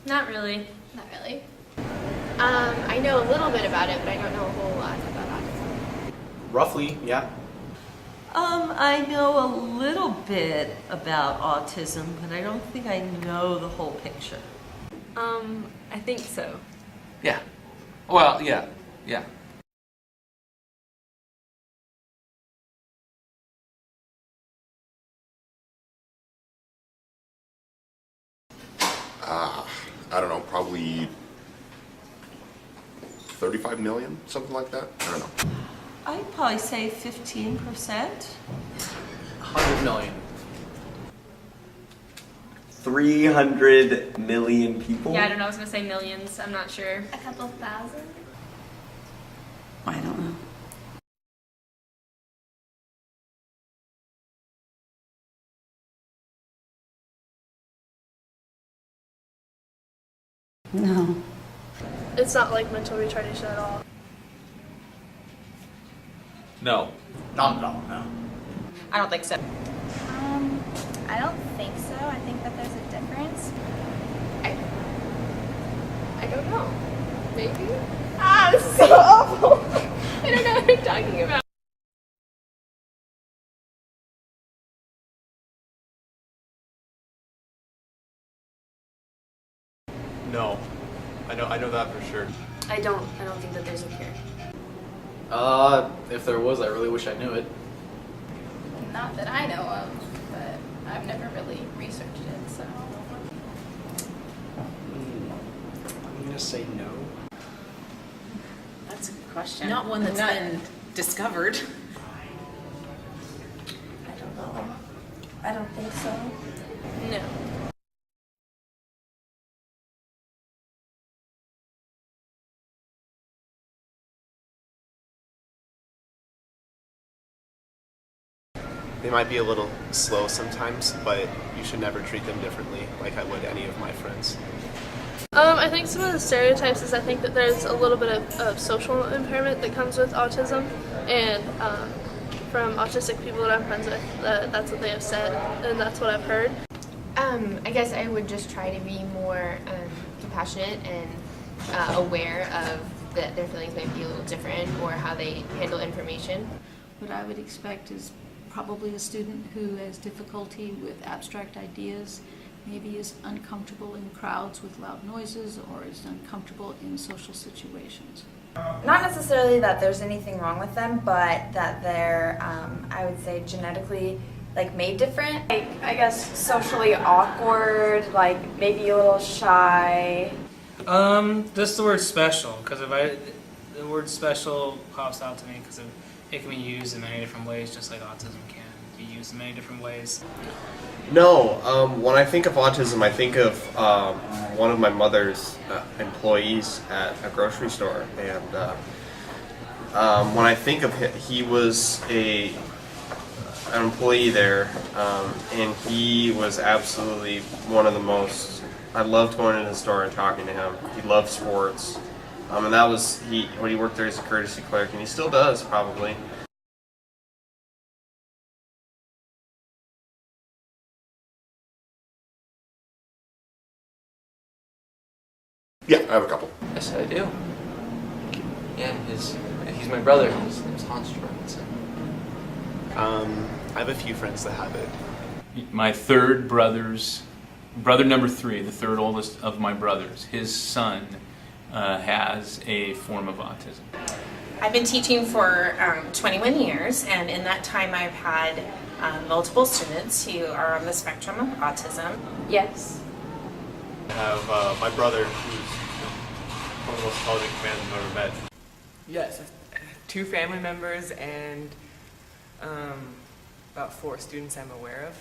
Not really. Not really. I know a little bit about it, but I don't know a whole lot about autism. Roughly, yeah. I know a little bit about autism, but I don't think I know the whole picture. I think so. Yeah. Well, yeah. I don't know, probably 35 million, something like that. I don't know. I'd probably say 15%. 100 million. 300 million people? Yeah, I don't know. I was gonna say millions. I'm not sure. A couple thousand? I don't know. No. It's not like mental retardation at all. No. Not at all, no. I don't think so. I don't think so. I think that there's a difference. I don't know. Maybe? This is so awful. I don't know what you're talking about. No. I know that for sure. I don't think that there's a cure. If there was, I really wish I knew it. Not that I know of, but I've never really researched it, so. I'm gonna say no. That's a good question. Not one that's been discovered. I don't know. I don't think so. No. They might be a little slow sometimes, but you should never treat them differently like I would any of my friends. I think some of the stereotypes is I think that there's a little bit of social impairment that comes with autism, and from autistic people that I'm friends with, that's what they have said, and that's what I've heard. I guess I would just try to be more compassionate and aware of that their feelings might be a little different or how they handle information. What I would expect is probably a student who has difficulty with abstract ideas, maybe is uncomfortable in crowds with loud noises, or is uncomfortable in social situations. Not necessarily that there's anything wrong with them, but that they're, I would say, genetically made different. I guess socially awkward, maybe a little shy. Just the word special, because the word special pops out to me because it can be used in many different ways, just like autism can be used in many different ways. No, when I think of autism, I think of one of my mother's employees at a grocery store, and when I think of him, he was an employee there, and he was absolutely one of the most. I loved going into the store and talking to him. He loved sports, and that was when he worked there as a courtesy clerk, and he still does probably. Yeah, I have a couple. Yes, I do. Yeah, he's my brother. His name's Hans Jorgensen. I have a few friends that have it. My third brother number 3, the third oldest of my brothers, his son has a form of autism. I've been teaching for 21 years, and in that time I've had multiple students who are on the spectrum of autism. Yes. I have my brother, who's one of the most intelligent men I've ever met. Yes, 2 family members and about 4 students I'm aware of.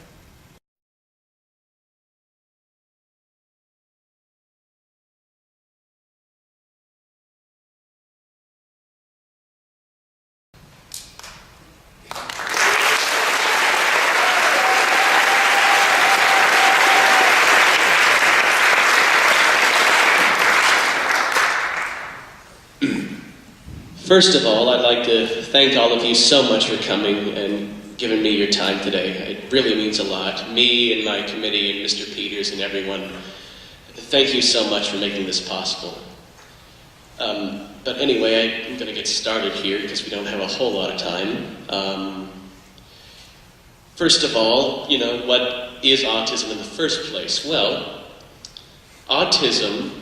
First of all, I'd like to thank all of you so much for coming and giving me your time today. It really means a lot. Me and my committee and Mr. Peters and everyone. thank you so much for making this possible. But anyway, I'm going to get started here because we don't have a whole lot of time. First of all, what is autism in the first place? Well, autism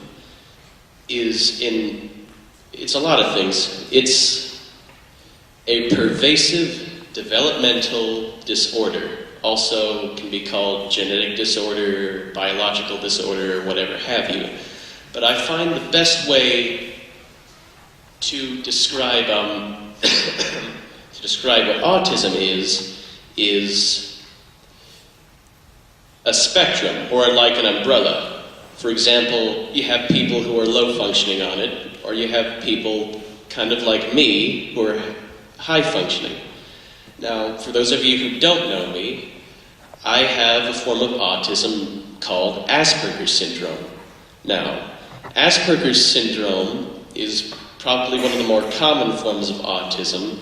it's a lot of things. It's a pervasive developmental disorder. Also can be called genetic disorder, biological disorder, or whatever have you. But I find the best way to describe what autism is a spectrum, or like an umbrella. For example, you have people who are low functioning on it, or you have people kind of like me who are high functioning. Now, for those of you who don't know me, I have a form of autism called Asperger's syndrome. Now, Asperger's syndrome is probably one of the more common forms of autism,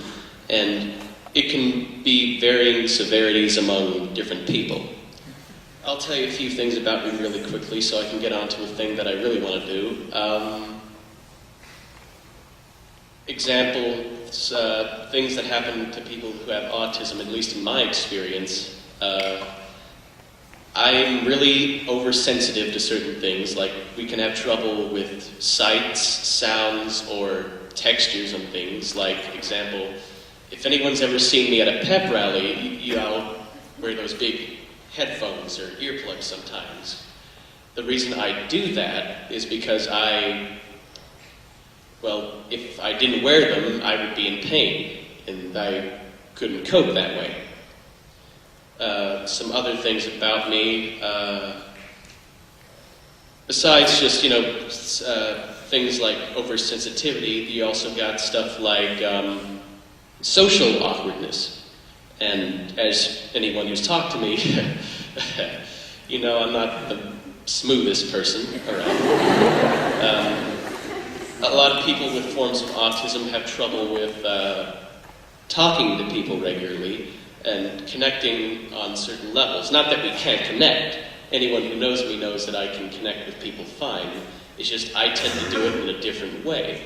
and it can be varying severities among different people. I'll tell you a few things about me really quickly so I can get on to the thing that I really want to do. Examples, things that happen to people who have autism, at least in my experience. I'm really oversensitive to certain things, like we can have trouble with sights, sounds, or textures on things. Like, example, if anyone's ever seen me at a pep rally, I'll wear those big headphones or earplugs sometimes. The reason I do that is because if I didn't wear them, I would be in pain, and I couldn't cope that way. Some other things about me, besides just, things like oversensitivity, you also got stuff like social awkwardness. And as anyone who's talked to me, I'm not the smoothest person around. A lot of people with forms of autism have trouble with talking to people regularly and connecting on certain levels. Not that we can't connect. Anyone who knows me knows that I can connect with people fine. It's just I tend to do it in a different way.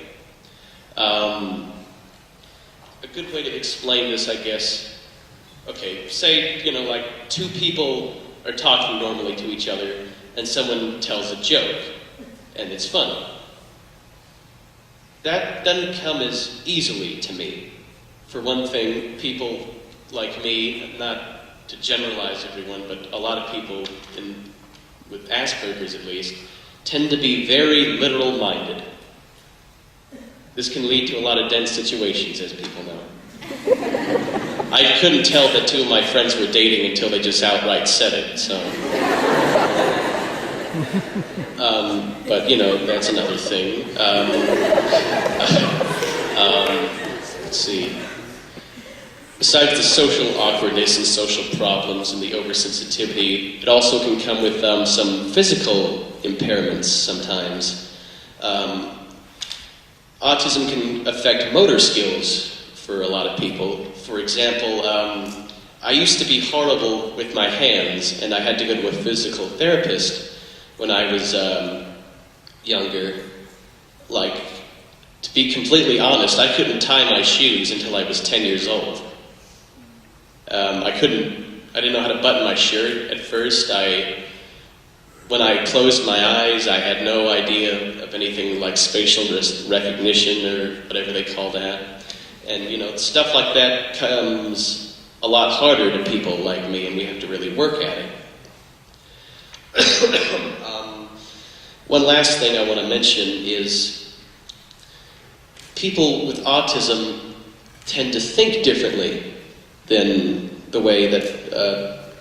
A good way to explain this, I guess, okay, say, like two people are talking normally to each other and someone tells a joke and it's funny. That doesn't come as easily to me. For one thing, people like me, not to generalize everyone, but a lot of people with Asperger's at least, tend to be very literal-minded. This can lead to a lot of dense situations, as people know. I couldn't tell that two of my friends were dating until they just outright said it, so. But, that's another thing. Let's see. Besides the social awkwardness and social problems and the oversensitivity, it also can come with some physical impairments sometimes. Autism can affect motor skills for a lot of people. For example, I used to be horrible with my hands, and I had to go to a physical therapist when I was younger. Like, to be completely honest, I couldn't tie my shoes until I was 10 years old. I didn't know how to button my shirt at first. When I closed my eyes, I had no idea of anything like facial recognition or whatever they call that. And, stuff like that comes a lot harder to people like me, and we have to really work at it. One last thing I want to mention is people with autism tend to think differently than the way that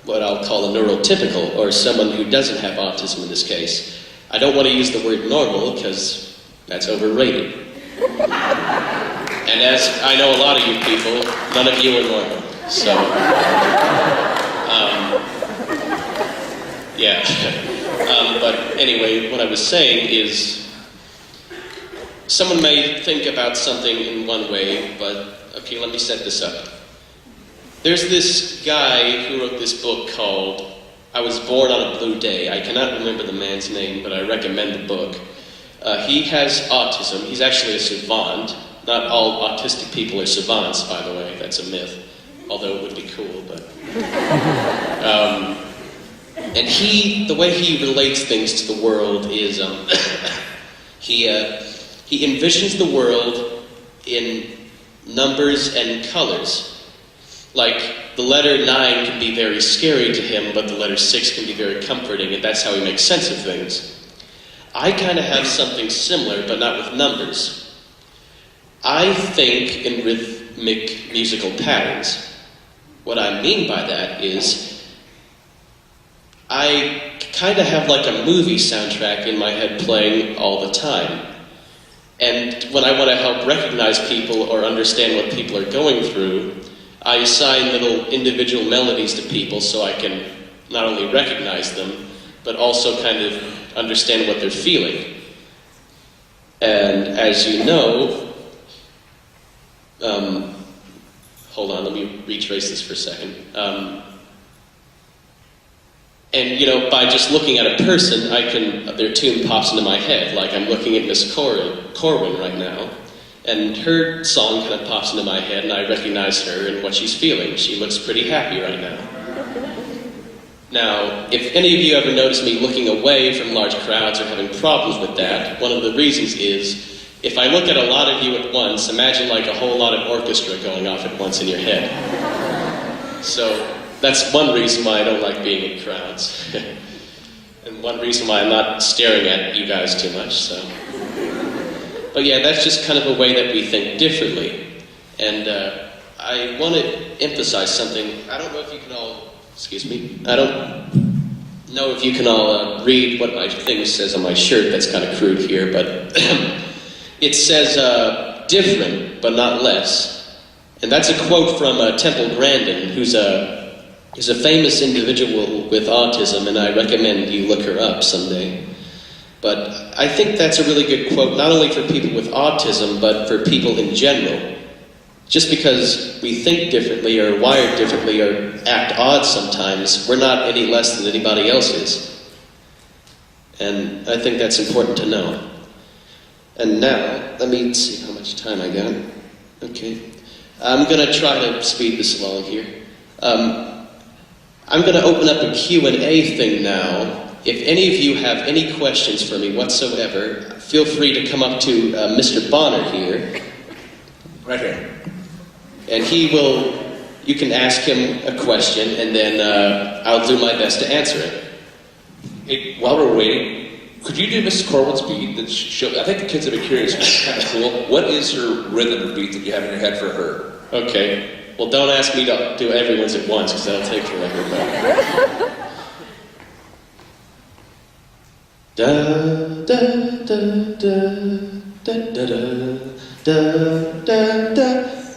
what I'll call a neurotypical, or someone who doesn't have autism in this case. I don't want to use the word normal because that's overrated. And as I know a lot of you people, none of you are normal. So, yeah. But anyway, what I was saying is, someone may think about something in one way, but okay, let me set this up. There's this guy who wrote this book called I Was Born on a Blue Day. I cannot remember the man's name, but I recommend the book. He has autism. He's actually a savant. Not all autistic people are savants, by the way. That's a myth, although it would be cool, but... and the way he relates things to the world is, he envisions the world in numbers and colors. Like, the letter 9 can be very scary to him, but the letter 6 can be very comforting, and that's how he makes sense of things. I kind of have something similar, but not with numbers. I think in rhythmic musical patterns. What I mean by that is, I kind of have like a movie soundtrack in my head playing all the time. And when I want to help recognize people or understand what people are going through, I assign little individual melodies to people so I can not only recognize them, but also kind of understand what they're feeling. And as you know, hold on, let me retrace this for a second. And, you know, by just looking at a person, their tune pops into my head. Like, I'm looking at Miss Corwin right now, and her song kind of pops into my head, and I recognize her and what she's feeling. She looks pretty happy right now. Now, if any of you ever notice me looking away from large crowds or having problems with that, one of the reasons is, if I look at a lot of you at once, imagine like a whole lot of orchestra going off at once in your head. So, that's one reason why I don't like being in crowds. And one reason why I'm not staring at you guys too much, so. But yeah, that's just kind of a way that we think differently. And I want to emphasize something. I don't know if you can all, I don't know if you can all read what my thing says on my shirt. That's kind of crude here, but it says different, but not less. And that's a quote from Temple Grandin, who's a famous individual with autism, and I recommend you look her up someday. But I think that's a really good quote, not only for people with autism, but for people in general. Just because we think differently, or wired differently, or act odd sometimes, we're not any less than anybody else is. And I think that's important to know. And now, let me see how much time I got. Okay. I'm going to try to speed this along here. I'm going to open up a Q&A thing now. If any of you have any questions for me whatsoever, feel free to come up to Mr. Bonner here. Right here. And you can ask him a question, and then I'll do my best to answer it. Hey, while we're waiting, could you do Mrs. Corwin's beat? I think the kids would be curious. It's kind of cool. What is her rhythm or beat that you have in your head for her? Okay. Well, don't ask me to do everyone's at once, because that'll take forever. Da da da da da da da da da da da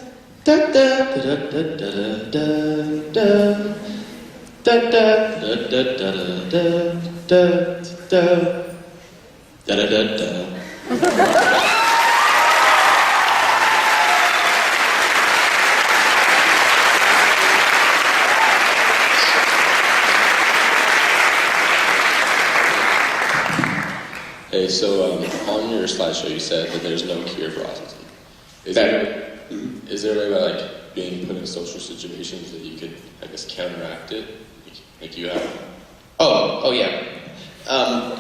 da da da da da da. Hey, so on your slideshow you said that there's no cure for autism. Is there a way by like being put in social situations that you could, I guess, counteract it? Like you have? Oh yeah.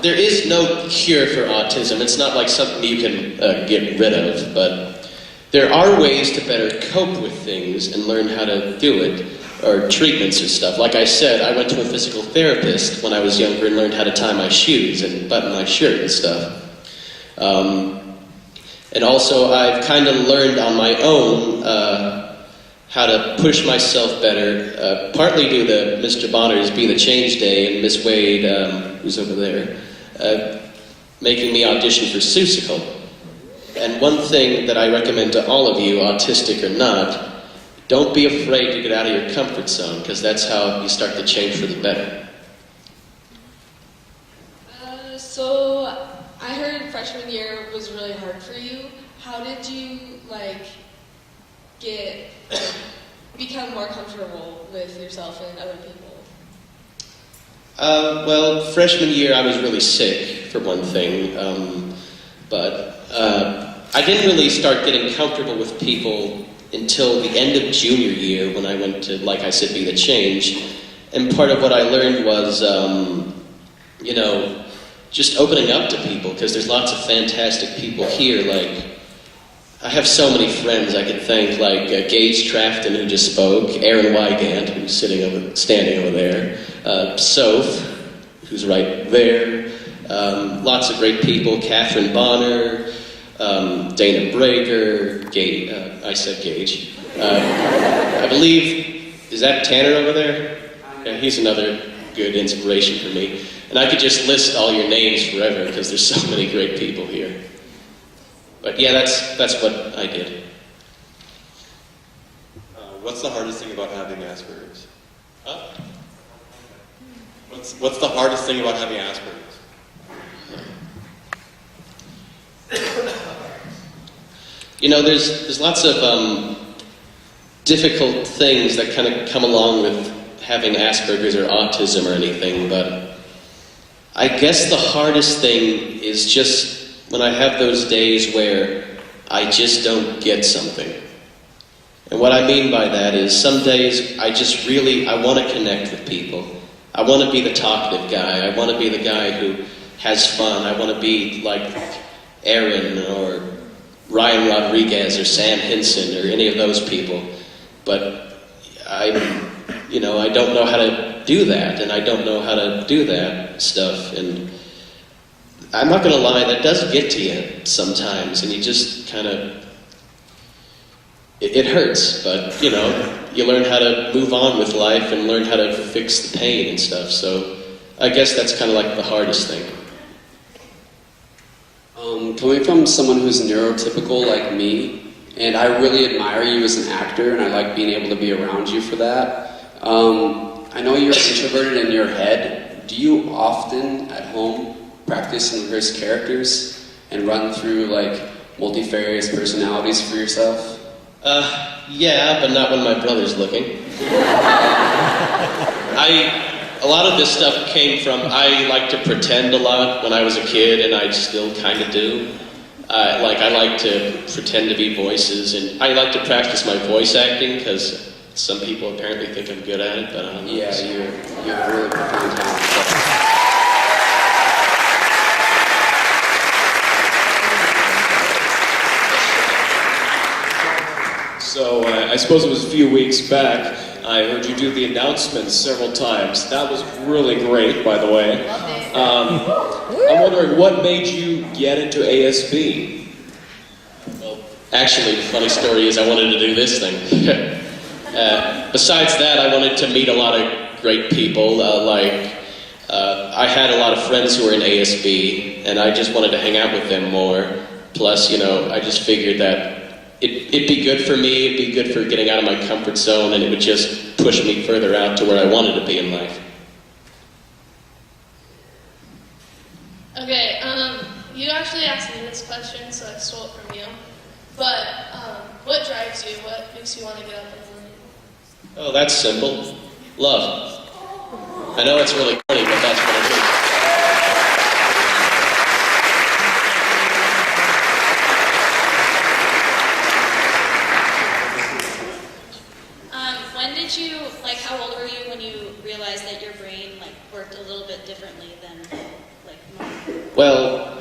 There is no cure for autism. It's not like something you can get rid of, but there are ways to better cope with things and learn how to do it, or treatments or stuff. Like I said, I went to a physical therapist when I was younger and learned how to tie my shoes and button my shirt and stuff. And also, I've kind of learned on my own how to push myself better, partly due to Mr. Bonner's Be the Change Day and Miss Wade, who's over there, making me audition for Seussical. And one thing that I recommend to all of you, autistic or not, don't be afraid to get out of your comfort zone, because that's how you start to change for the better. So I heard freshman year was really hard for you. How did you become more comfortable with yourself and other people? Well, freshman year I was really sick, for one thing, but I didn't really start getting comfortable with people until the end of junior year when I went to, like I said, be the change. And part of what I learned was, you know, just opening up to people, because there's lots of fantastic people here. Like, I have so many friends I could thank, like Gage Trafton, who just spoke, Aaron Wygant, who's standing over there, Soph, who's right there, lots of great people, Catherine Bonner, Dana Breaker, I said Gage. I believe, is that Tanner over there? Yeah, he's another good inspiration for me. And I could just list all your names forever because there's so many great people here. But yeah, that's what I did. What's the hardest thing about having Asperger's? Huh? What's the hardest thing about having Asperger's? You know, there's lots of difficult things that kind of come along with having Asperger's or autism or anything, but I guess the hardest thing is just when I have those days where I just don't get something. And what I mean by that is some days I want to connect with people. I want to be the talkative guy. I want to be the guy who has fun. I want to be like Aaron or Ryan Rodriguez or Sam Hinson or any of those people. But I don't know how to do that, and I don't know how to do that stuff. And I'm not going to lie, that does get to you sometimes, and you just kind of, it hurts, but, you know, you learn how to move on with life and learn how to fix the pain and stuff. So I guess that's kind of like the hardest thing. Coming from someone who's neurotypical like me, and I really admire you as an actor, and I like being able to be around you for that. I know you're introverted in your head. Do you often at home practice and rehearse characters and run through like multifarious personalities for yourself? Yeah, but not when my brother's looking. A lot of this stuff came from, I like to pretend a lot when I was a kid, and I still kind of do. I like to pretend to be voices, and I like to practice my voice acting, because some people apparently think I'm good at it, but I don't know. Yeah, you have really profound talent. So I suppose it was a few weeks back, I heard you do the announcements several times. That was really great, by the way. I'm wondering, what made you get into ASB? Well, actually, the funny story is I wanted to do this thing. Besides that, I wanted to meet a lot of great people. I had a lot of friends who were in ASB, and I just wanted to hang out with them more. Plus, you know, I just figured that it'd be good for me, it'd be good for getting out of my comfort zone, and it would just push me further out to where I wanted to be in life. Okay, you actually asked me this question, so I stole it from you. But what drives you? What makes you want to get up in the morning? Oh, that's simple. Love. I know it's really funny, but that's what it is. When did you, how old were you when you realized that your brain, worked a little bit differently than, normal? Well,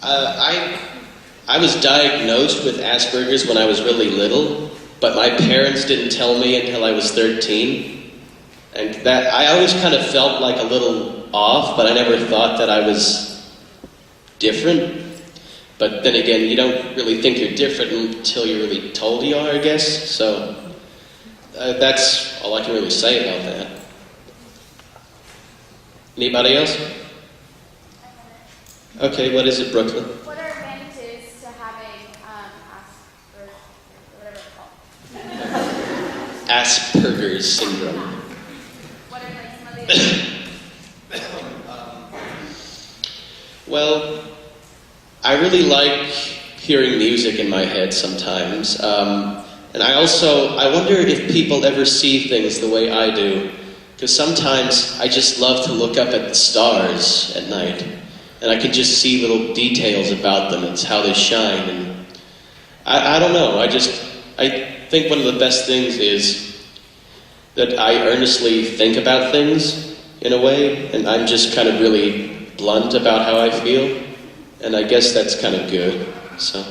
I was diagnosed with Asperger's when I was really little, but my parents didn't tell me until I was 13. And that, I always kind of felt like a little off, but I never thought that I was different. But then again, you don't really think you're different until you're really told you are, I guess. So that's all I can really say about that. Anybody else? Okay, what is it, Brooklyn? What are advantages to having Asperger's, whatever it's called? Asperger's syndrome. What are some of the Well, I really like hearing music in my head sometimes. And I wonder if people ever see things the way I do. Because sometimes I just love to look up at the stars at night, and I can just see little details about them. It's how they shine, and I don't know. I think one of the best things is that I earnestly think about things in a way, and I'm just kind of really blunt about how I feel, and I guess that's kind of good. So,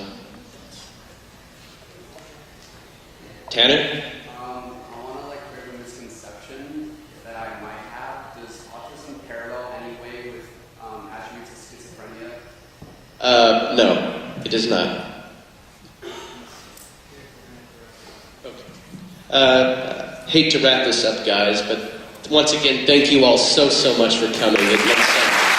Tanner? I want to clear a misconception that I might have. Does autism parallel any way with attributes of schizophrenia? No, it does not. Hate to wrap this up, guys, but once again, thank you all so much for coming. It meant so much.